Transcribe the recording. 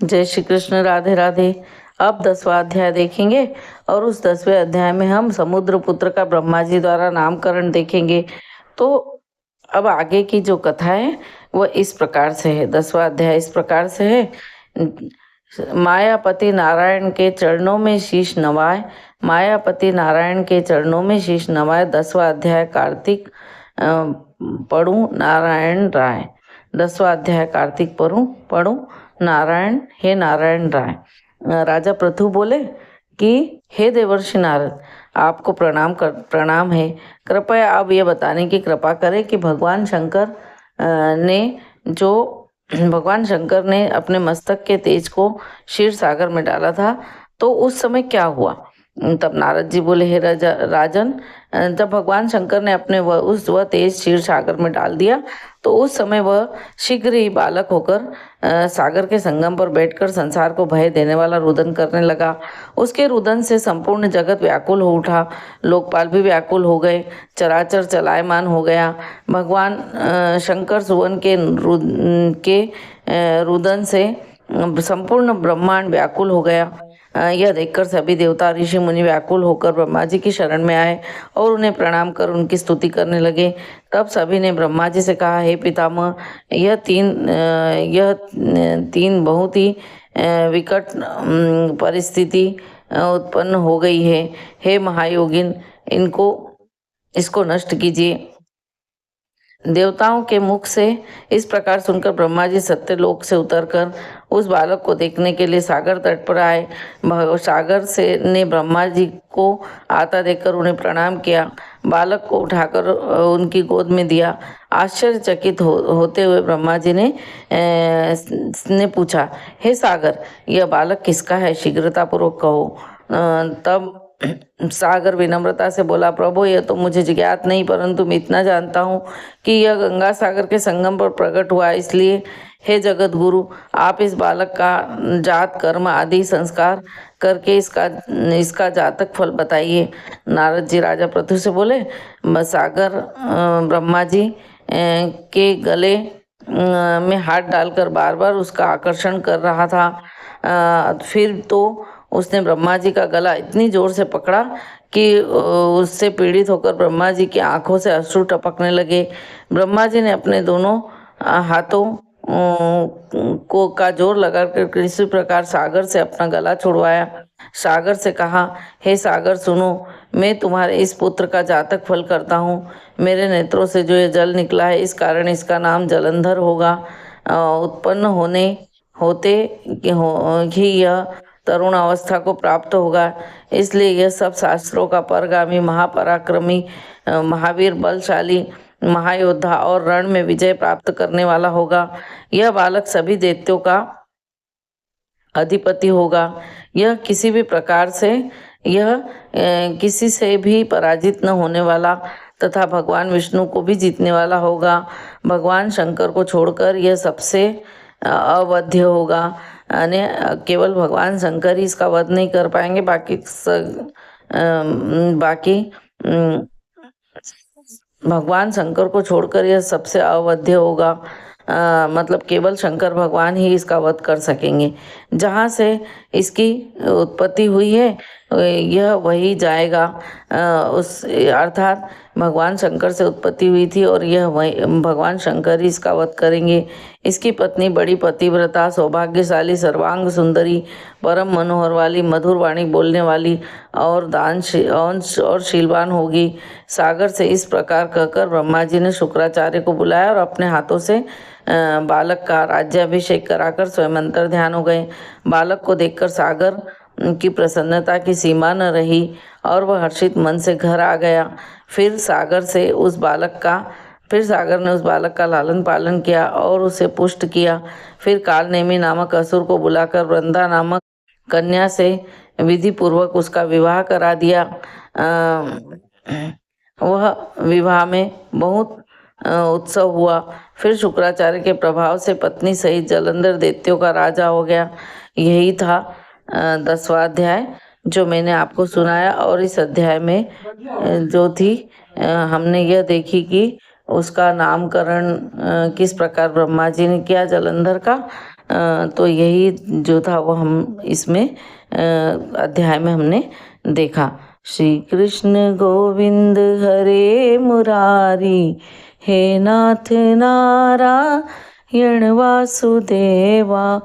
जय श्री कृष्ण। राधे राधे। अब 10वां अध्याय देखेंगे और उस 10वें अध्याय में हम समुद्रपुत्र का ब्रह्मा जी द्वारा नामकरण देखेंगे। तो अब आगे की जो कथा है वह इस प्रकार से है। 10वां अध्याय इस प्रकार से है। मायापति नारायण के चरणों में शीश नवाए। मायापति नारायण के चरणों में शीश नवाए। 10वां अध्याय कार्तिक पढ़ूं नारायण राय। 10वां अध्याय कार्तिक पढ़ूं नारायण हे नारायण राय। राजा पृथु बोले कि हे देवर्षि नारद, आपको प्रणाम है। कृपया आप ये बताने की कृपा करें कि भगवान शंकर ने अपने मस्तक के तेज को क्षीर सागर में डाला था, तो उस समय क्या हुआ? तब नारद जी बोले, हे राजन, जब भगवान शंकर ने अपने वह तेज क्षीर सागर में डाल दिया, तो उस समय वह शीघ्र ही बालक होकर सागर के संगम पर बैठकर संसार को भय देने वाला रुदन करने लगा। उसके रुदन से संपूर्ण जगत व्याकुल हो उठा, लोकपाल भी व्याकुल हो गए, चराचर चलायमान हो गया। भगवान शंकर सुवन के रुदन से संपूर्ण ब्रह्मांड व्याकुल हो गया। यह देखकर सभी देवता ऋषि मुनि व्याकुल होकर ब्रह्मा जी की शरण में आए और उन्हें प्रणाम कर उनकी स्तुति करने लगे। तब सभी ने ब्रह्मा जी से कहा, हे पितामह, यह तीन बहुत ही विकट परिस्थिति उत्पन्न हो गई है। हे महायोगिन, इसको नष्ट कीजिए। देवताओं के मुख से इस प्रकार सुनकर ब्रह्मा जी सत्यलोक से उतरकर उस बालक को देखने के लिए सागर तट पर आए। सागर से ने ब्रह्मा जी को आता देखकर उन्हें प्रणाम किया। बालक को उठाकर उनकी गोद में दिया। आश्चर्यचकित होते हुए ब्रह्मा जी ने पूछा, हे सागर, यह बालक किसका है? शीघ्रतापूर्वक कहो। तब सागर विनम्रता से बोला, प्रभु, यह तो मुझे ज्ञात नहीं, परंतु मैं इतना जानता हूँ कि यह गंगा सागर के संगम पर प्रकट हुआ। इसलिए हे जगत गुरु, आप इस बालक का जात कर्म आदि संस्कार करके इसका जातक फल बताइए। नारद जी राजा पृथु से बोले, सागर ब्रह्मा जी के गले में हाथ डालकर बार बार उसका आकर्षण कर रहा था। फिर तो उसने ब्रह्मा जी का गला इतनी जोर से पकड़ा कि उससे पीड़ित होकर ब्रह्मा जी की आंखों से अश्रु टपकने लगे। ब्रह्मा जी ने अपने दोनों हाथों का जोर लगाकर किसी प्रकार सागर से अपना गला छुड़वाया। सागर से कहा, हे सागर, सुनो, मैं तुम्हारे इस पुत्र का जातक फल करता हूँ। मेरे नेत्रों से जो ये जल निकला है, इस कारण इसका नाम जलंधर होगा। उत्पन्न होते ही यह तरुण अवस्था को प्राप्त होगा। इसलिए यह सब शास्त्रों का परगामी, महापराक्रमी, महावीर, बलशाली, महायोद्धा और रण में विजय प्राप्त करने वाला होगा। यह बालक सभी दैत्यों का अधिपति होगा। यह किसी से भी पराजित न होने वाला तथा भगवान विष्णु को भी जीतने वाला होगा। भगवान शंकर को छोड़कर यह सबसे अवध्य होगा। केवल भगवान शंकर ही इसका वध नहीं कर पाएंगे, भगवान शंकर को छोड़कर यह सबसे अवध्य होगा। मतलब केवल शंकर भगवान ही इसका वध कर सकेंगे। जहाँ से इसकी उत्पत्ति हुई है यह वही जाएगा। अर्थात भगवान शंकर से उत्पत्ति हुई थी और यह भगवान शंकर ही इसका वध करेंगे। इसकी पत्नी बड़ी पतिव्रता, सौभाग्यशाली, सर्वांग सुंदरी, परम मनोहर वाली, मधुर वाणी बोलने वाली और दानशील और शीलवान होगी। सागर से इस प्रकार कहकर ब्रह्मा जी ने शुक्राचार्य को बुलाया और अपने हाथों से बालक का राज्याभिषेक कराकर स्वयं अंतर ध्यान हो गए। बालक को देखकर सागर की प्रसन्नता की सीमा न रही और वह हर्षित मन से घर आ गया। फिर सागर ने उस बालक का लालन पालन किया और उसे पुष्ट किया। फिर कालनेमी नामक असुर को बुलाकर वृंदा नामक कन्या से विधि पूर्वक उसका विवाह करा दिया। वह विवाह में बहुत उत्सव हुआ। फिर शुक्राचार्य के प्रभाव से पत्नी सहित जलंधर दैत्यों का राजा हो गया। यही था 10वां अध्याय जो मैंने आपको सुनाया। और इस अध्याय में जो थी हमने यह देखी कि उसका नामकरण किस प्रकार ब्रह्मा जी ने किया जलंधर का। तो यही जो था वो हम इसमें अध्याय में हमने देखा। श्री कृष्ण गोविंद हरे मुरारी, हे नाथ नारायण वासुदेवा।